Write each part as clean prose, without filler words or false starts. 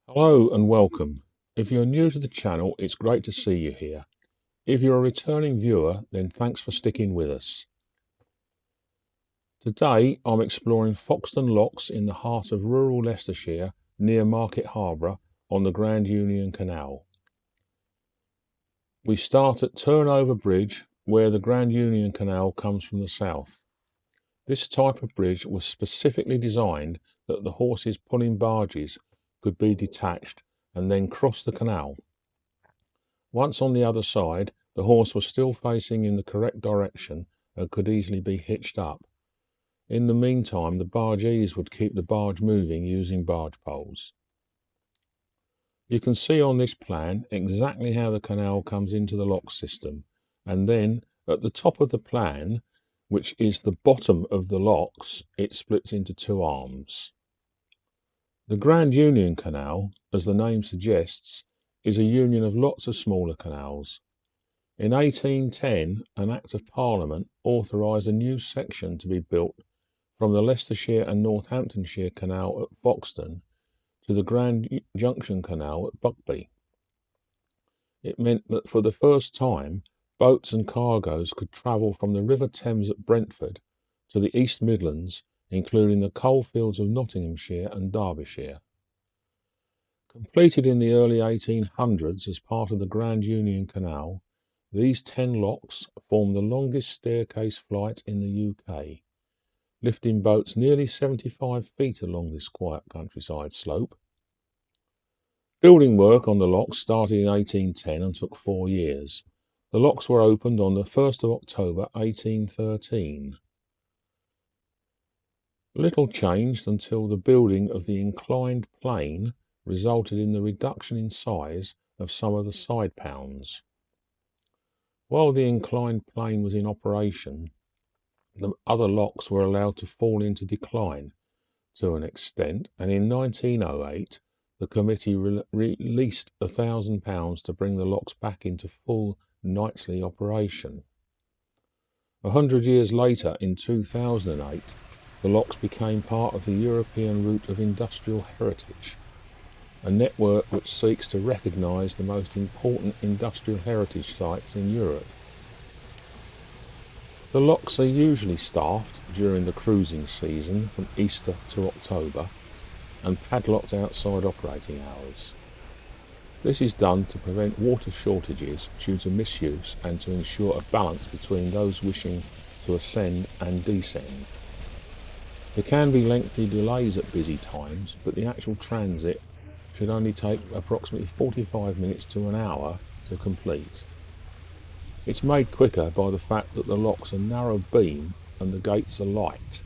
Hello and welcome. If you're new to the channel, it's great to see you here. If you're a returning viewer, then thanks for sticking with us. Today, I'm exploring Foxton Locks in the heart of rural Leicestershire, near Market Harborough, on the Grand Union Canal. We start at Turnover Bridge, where the Grand Union Canal comes from the south. This type of bridge was specifically designed that the horses pulling barges could be detached and then cross the canal. Once on the other side, the horse was still facing in the correct direction and could easily be hitched up. In the meantime, the bargees would keep the barge moving using barge poles. You can see on this plan exactly how the canal comes into the lock system, and then at the top of the plan, which is the bottom of the locks, it splits into two arms. The Grand Union Canal, as the name suggests, is a union of lots of smaller canals. In 1810, an Act of Parliament authorised a new section to be built from the Leicestershire and Northamptonshire Canal at Foxton to the Grand Junction Canal at Buckby. It meant that for the first time, boats and cargoes could travel from the River Thames at Brentford to the East Midlands, including the coalfields of Nottinghamshire and Derbyshire. Completed in the early 1800s as part of the Grand Union Canal, these 10 locks form the longest staircase flight in the UK, lifting boats nearly 75 feet along this quiet countryside slope. Building work on the locks started in 1810 and took 4 years. The locks were opened on the 1st of October 1813. Little changed until the building of the inclined plane resulted in the reduction in size of some of the side pounds. While the inclined plane was in operation, the other locks were allowed to fall into decline to an extent, and in 1908 the committee released £1,000 to bring the locks back into full nightly operation. 100 years later, in 2008, the locks became part of the European Route of Industrial Heritage, a network which seeks to recognise the most important industrial heritage sites in Europe. The locks are usually staffed during the cruising season from Easter to October and padlocked outside operating hours. This is done to prevent water shortages due to misuse and to ensure a balance between those wishing to ascend and descend. There can be lengthy delays at busy times, but the actual transit should only take approximately 45 minutes to an hour to complete. It's made quicker by the fact that the locks are narrow beam and the gates are light.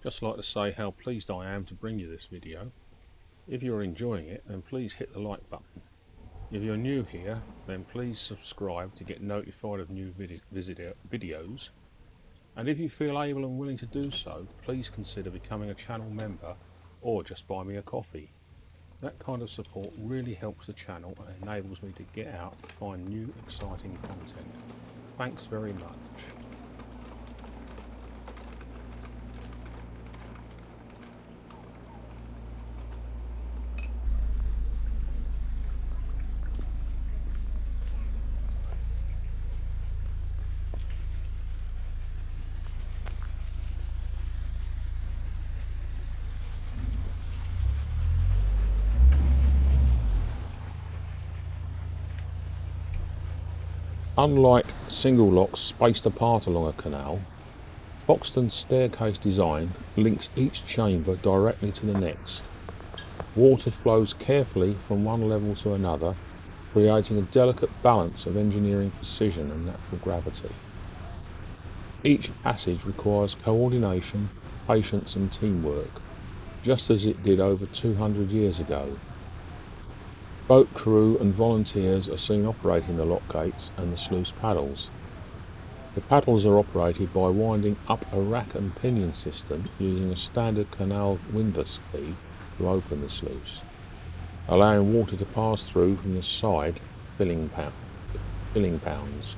Just like to say how pleased I am to bring you this video. If you're enjoying it, then please hit the like button. If you're new here, then please subscribe to get notified of new videos. And if you feel able and willing to do so, please consider becoming a channel member or just buy me a coffee. That kind of support really helps the channel and enables me to get out and find new exciting content. Thanks very much. Unlike single locks spaced apart along a canal, Foxton's staircase design links each chamber directly to the next. Water flows carefully from one level to another, creating a delicate balance of engineering precision and natural gravity. Each passage requires coordination, patience and teamwork, just as it did over 200 years ago. Boat crew and volunteers are seen operating the lock gates and the sluice paddles. The paddles are operated by winding up a rack and pinion system using a standard canal windlass key to open the sluice, allowing water to pass through from the side filling pounds.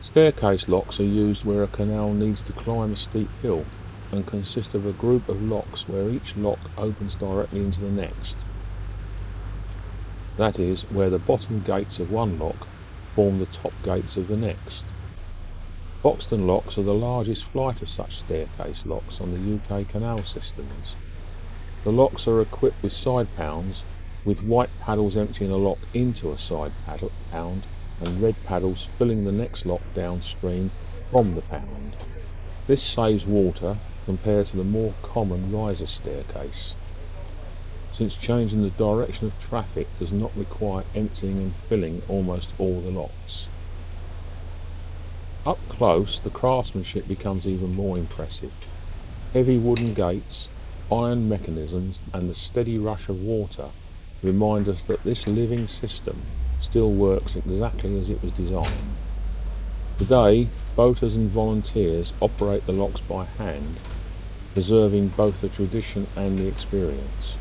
Staircase locks are used where a canal needs to climb a steep hill and consist of a group of locks where each lock opens directly into the next. That is, where the bottom gates of one lock form the top gates of the next. Foxton locks are the largest flight of such staircase locks on the UK canal systems. The locks are equipped with side pounds, with white paddles emptying a lock into a side pound and red paddles filling the next lock downstream from the pound. This saves water compared to the more common riser staircase, since changing the direction of traffic does not require emptying and filling almost all the locks. Up close, the craftsmanship becomes even more impressive. Heavy wooden gates, iron mechanisms and the steady rush of water remind us that this living system still works exactly as it was designed. Today, boaters and volunteers operate the locks by hand, preserving both the tradition and the experience.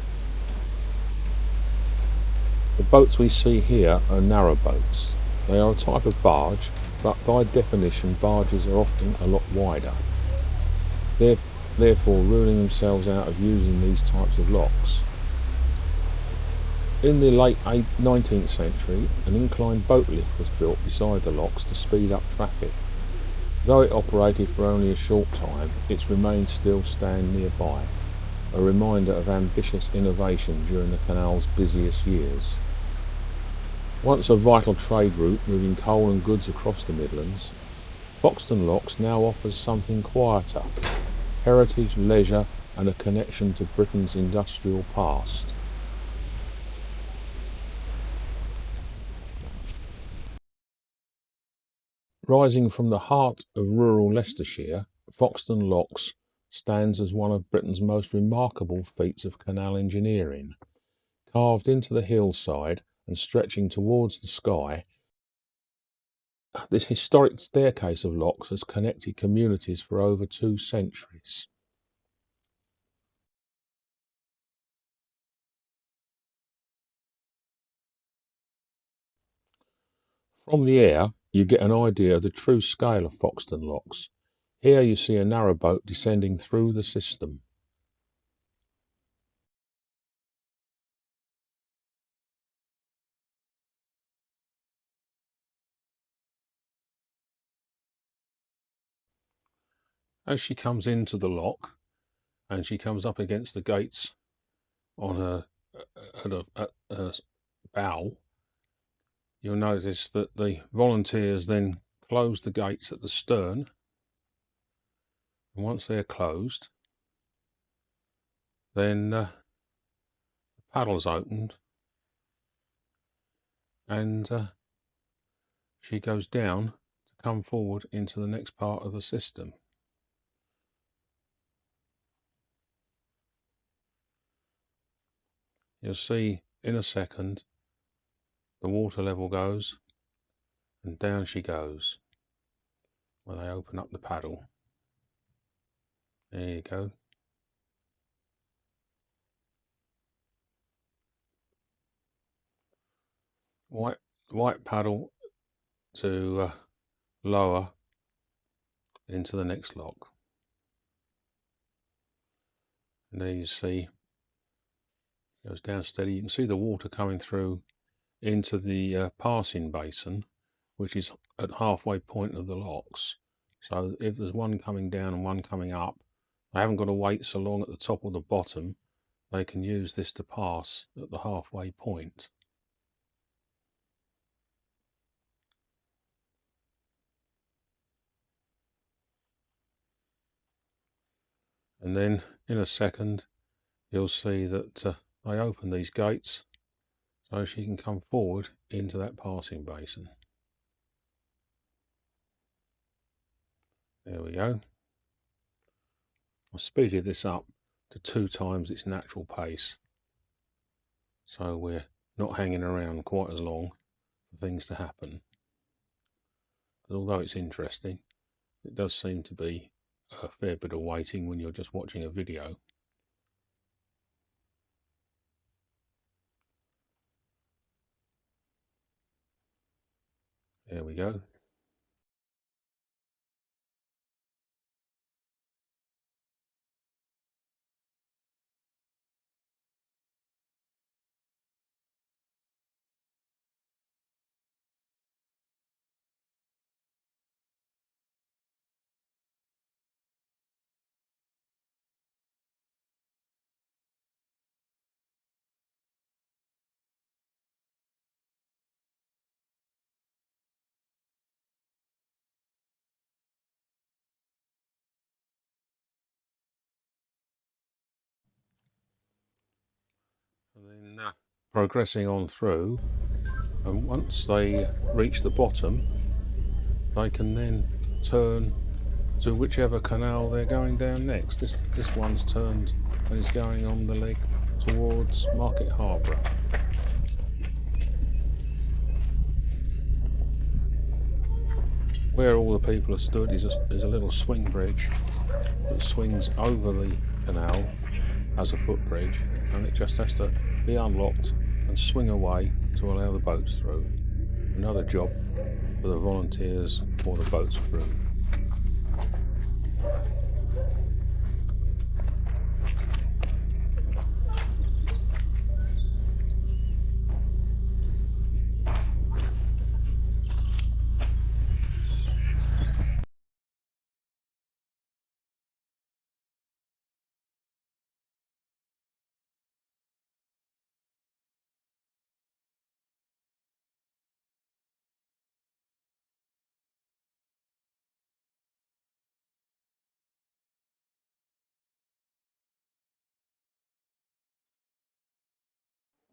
The boats we see here are narrowboats. They are a type of barge, but by definition barges are often a lot wider, therefore ruling themselves out of using these types of locks. In the late 19th century, an inclined boat lift was built beside the locks to speed up traffic. Though it operated for only a short time, its remains still stand nearby, a reminder of ambitious innovation during the canal's busiest years. Once a vital trade route moving coal and goods across the Midlands, Foxton Locks now offers something quieter: heritage, leisure and a connection to Britain's industrial past. Rising from the heart of rural Leicestershire, Foxton Locks stands as one of Britain's most remarkable feats of canal engineering. Carved into the hillside and stretching towards the sky, this historic staircase of locks has connected communities for over 2 centuries. From the air, you get an idea of the true scale of Foxton Locks. Here you see a narrowboat descending through the system. As she comes into the lock and she comes up against the gates on her at her bow, you'll notice that the volunteers then close the gates at the stern, and once they're closed, then the paddle's opened and she goes down to come forward into the next part of the system. You'll see in a second the water level goes and down she goes when I open up the paddle. There you go. White paddle to lower into the next lock. And there you see it goes down steady. You can see the water coming through into the passing basin, which is at halfway point of the locks. So if there's one coming down and one coming up, they haven't got to wait so long at the top or the bottom. They can use this to pass at the halfway point. And then in a second, you'll see that they open these gates so she can come forward into that passing basin. There we go. I speeded this up to 2 times its natural pace, so we're not hanging around quite as long for things to happen. But although it's interesting, it does seem to be a fair bit of waiting when you're just watching a video. There we go. And then progressing on through, and once they reach the bottom, they can then turn to whichever canal they're going down next. This one's turned and is going on the leg towards Market Harborough. Where all the people are stood is a little swing bridge that swings over the canal as a footbridge, and it just has to be unlocked and swing away to allow the boats through. Another job for the volunteers or the boat's crew.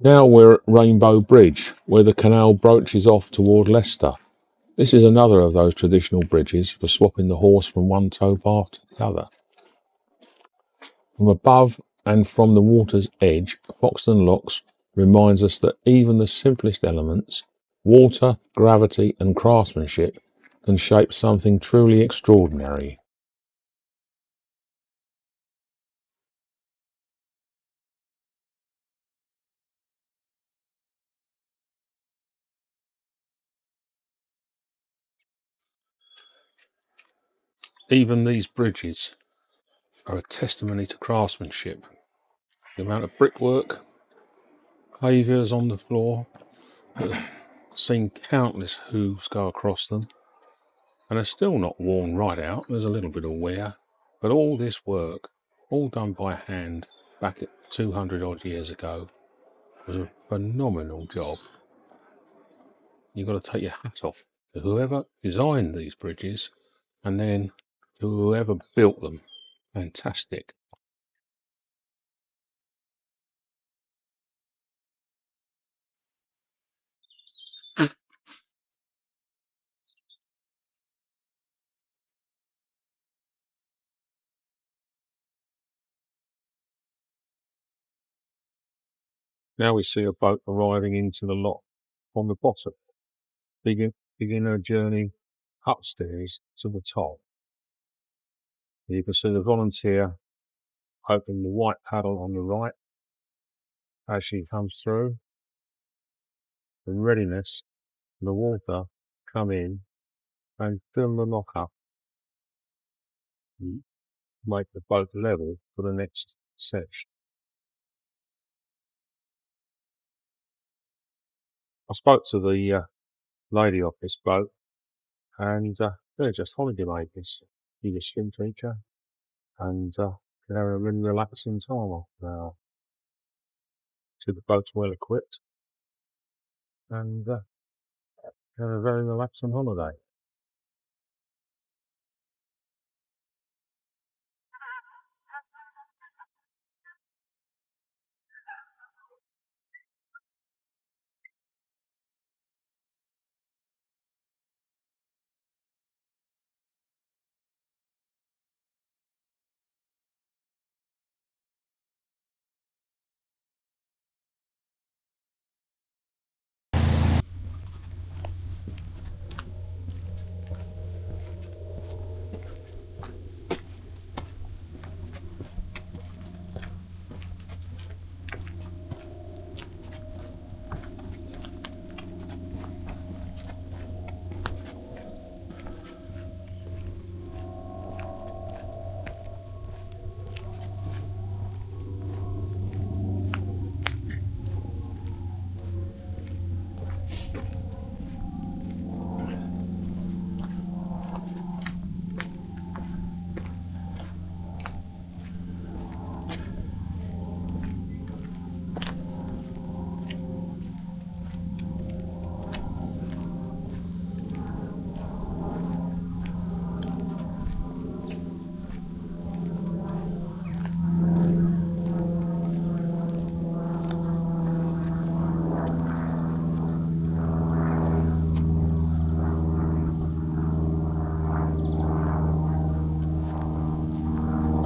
Now we're at Rainbow Bridge, where the canal broaches off toward Leicester. This is another of those traditional bridges for swapping the horse from one towpath to the other. From above and from the water's edge, Foxton Locks reminds us that even the simplest elements, water, gravity and craftsmanship, can shape something truly extraordinary. Even these bridges are a testimony to craftsmanship. The amount of brickwork, pavers on the floor, I've seen countless hooves go across them, and are still not worn right out. There's a little bit of wear, but all this work, all done by hand back at 200 odd years ago, was a phenomenal job. You've got to take your hat off to whoever designed these bridges and then to whoever built them. Fantastic. Now we see a boat arriving into the lock on the bottom, begin her journey upstairs to the top. You can see the volunteer opening the white paddle on the right as she comes through, in readiness for the water come in and fill the lock up and make the boat level for the next section. I spoke to the lady off this boat, and they're just holiday makers. She's a swim teacher, and they're a really relaxing time off now. So the boat's well equipped, and they're a very relaxing holiday.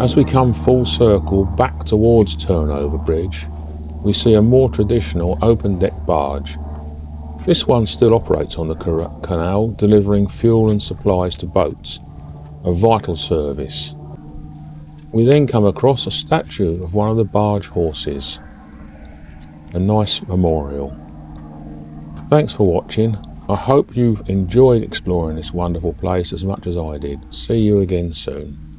As we come full circle back towards Turnover Bridge, we see a more traditional open deck barge. This one still operates on the canal, delivering fuel and supplies to boats, a vital service. We then come across a statue of one of the barge horses, a nice memorial. Thanks for watching. I hope you've enjoyed exploring this wonderful place as much as I did. See you again soon.